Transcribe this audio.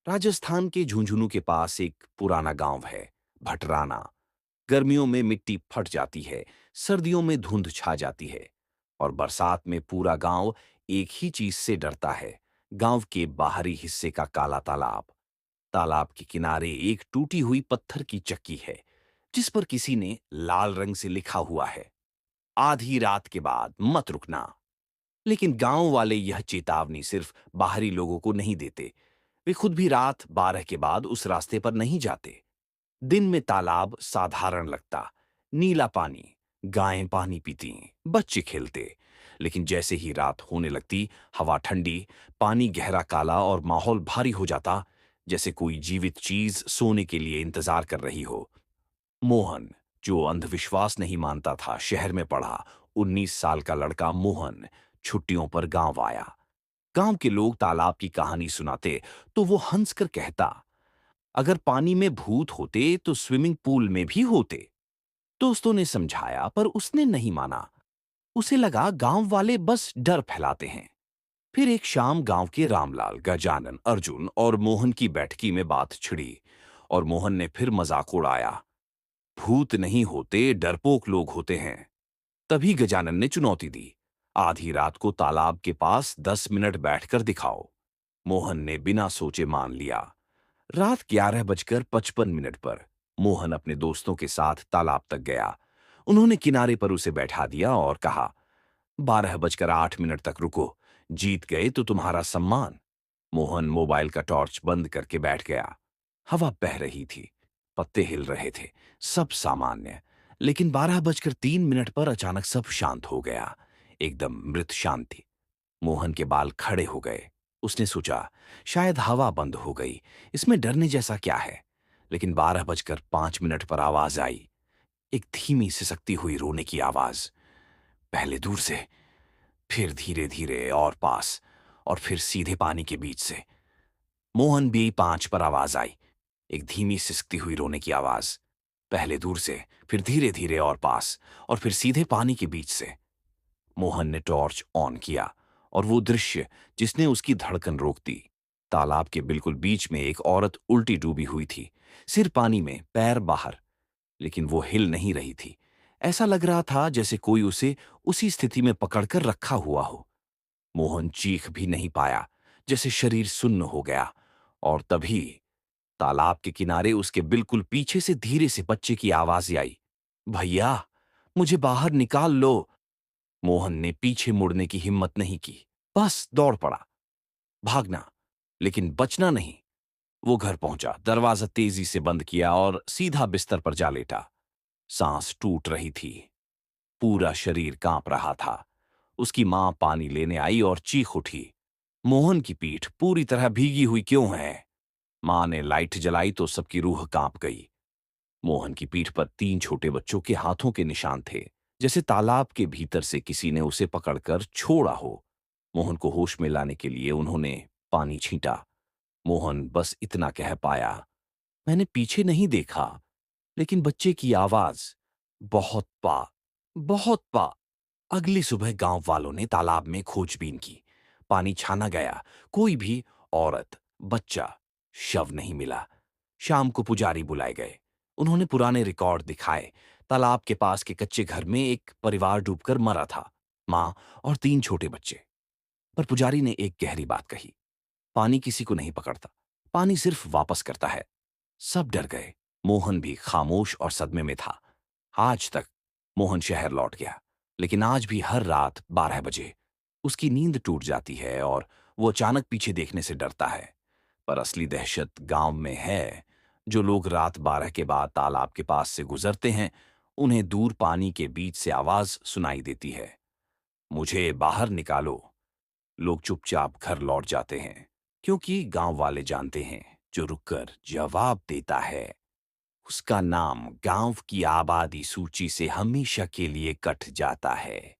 राजस्थान के झुंझुनू के पास एक पुराना गांव है, भटराना। गर्मियों में मिट्टी फट जाती है, सर्दियों में धुंध छा जाती है और बरसात में पूरा गांव एक ही चीज से डरता है। गांव के बाहरी हिस्से का काला तालाब। तालाब के किनारे एक टूटी हुई पत्थर की चक्की है, जिस पर किसी ने लाल रंग से लिखा हुआ है, आधी रात के बाद मत रुकना। लेकिन गांव वाले यह चेतावनी सिर्फ बाहरी लोगों को नहीं देते। वे खुद भी रात 12 के बाद उस रास्ते पर नहीं जाते। दिन में तालाब साधारण लगता, नीला पानी, गायें पानी पीती, बच्चे खेलते। लेकिन जैसे ही रात होने लगती, हवा ठंडी, पानी गहरा काला और माहौल भारी हो जाता, जैसे कोई जीवित चीज सोने के लिए इंतजार कर रही हो। मोहन, जो अंधविश्वास नहीं मानता था, शहर में पढ़ा। 19 साल का लड़का मोहन छुट्टियों पर गांव आया। गांव के लोग तालाब की कहानी सुनाते तो वो हंसकर कहता, अगर पानी में भूत होते तो स्विमिंग पूल में भी होते। दोस्तों ने समझाया पर उसने नहीं माना। उसे लगा गांव वाले बस डर फैलाते हैं। फिर एक शाम गांव के रामलाल, गजानन, अर्जुन और मोहन की बैठकी में बात छिड़ी और मोहन ने फिर मजाक उड़ाया, भूत नहीं होते, डरपोक लोग होते हैं। तभी गजानन ने चुनौती दी, आधी रात को तालाब के पास 10 मिनट बैठकर दिखाओ। मोहन ने बिना सोचे मान लिया। रात 11:55 पर मोहन अपने दोस्तों के साथ तालाब तक गया। उन्होंने किनारे पर उसे बैठा दिया और कहा, 12:08 तक रुको, जीत गए तो तुम्हारा सम्मान। मोहन मोबाइल का टॉर्च बंद करके बैठ गया। हवा बह रही थी, पत्ते हिल रहे थे, सब सामान्य। लेकिन 12:03 पर अचानक सब शांत हो गया, एकदम मृत शांति। मोहन के बाल खड़े हो गए। उसने सोचा, शायद हवा बंद हो गई, इसमें डरने जैसा क्या है। लेकिन 12:05 पर आवाज आई, एक धीमी सिसकती हुई रोने की आवाज। पहले दूर से, फिर धीरे धीरे और पास, और फिर सीधे पानी के बीच से। मोहन भी 5 पर आवाज आई, एक धीमी सिसकती हुई रोने की आवाज। पहले दूर से, फिर धीरे धीरे और पास, और फिर सीधे पानी के बीच से। मोहन ने टॉर्च ऑन किया और वो दृश्य जिसने उसकी धड़कन रोक दी। तालाब के बिल्कुल बीच में एक औरत उल्टी डूबी हुई थी, सिर पानी में, पैर बाहर। लेकिन वो हिल नहीं रही थी। ऐसा लग रहा था जैसे कोई उसे उसी स्थिति में पकड़कर रखा हुआ हो। मोहन चीख भी नहीं पाया, जैसे शरीर सुन्न हो गया। और तभी तालाब के किनारे उसके बिल्कुल पीछे से धीरे से बच्चे की आवाज आई, भैया, मुझे बाहर निकाल लो। मोहन ने पीछे मुड़ने की हिम्मत नहीं की, बस दौड़ पड़ा। भागना, लेकिन बचना नहीं। वो घर पहुंचा, दरवाजा तेजी से बंद किया और सीधा बिस्तर पर जा लेटा। सांस टूट रही थी, पूरा शरीर कांप रहा था। उसकी मां पानी लेने आई और चीख उठी, मोहन की पीठ पूरी तरह भीगी हुई क्यों है? मां ने लाइट जलाई तो सबकी रूह कांप गई। मोहन की पीठ पर 3 छोटे बच्चों के हाथों के निशान थे, जैसे तालाब के भीतर से किसी ने उसे पकड़कर छोड़ा हो। मोहन को होश में लाने के लिए उन्होंने पानी छींटा। मोहन बस इतना कह पाया, मैंने पीछे नहीं देखा, लेकिन बच्चे की आवाज, बहुत पा, बहुत पा। अगली सुबह गांव वालों ने तालाब में खोजबीन की। पानी छाना गया, कोई भी औरत, बच्चा, शव नहीं मिला। शाम को पुजारी बुलाए गए। उन्होंने पुराने रिकॉर्ड दिखाए। तालाब के पास के कच्चे घर में एक परिवार डूबकर मरा था, मां और 3 छोटे बच्चे। पर पुजारी ने एक गहरी बात कही, पानी किसी को नहीं पकड़ता, पानी सिर्फ वापस करता है। सब डर गए। मोहन भी खामोश और सदमे में था। आज तक मोहन शहर लौट गया, लेकिन आज भी हर रात 12 बजे उसकी नींद टूट जाती है और वो अचानक पीछे देखने से डरता है। पर असली दहशत गांव में है। जो लोग रात 12 के बाद तालाब के पास से गुजरते हैं, उन्हें दूर पानी के बीच से आवाज सुनाई देती है, मुझे बाहर निकालो। लोग चुपचाप घर लौट जाते हैं, क्योंकि गांव वाले जानते हैं, जो रुककर जवाब देता है, उसका नाम गांव की आबादी सूची से हमेशा के लिए कट जाता है।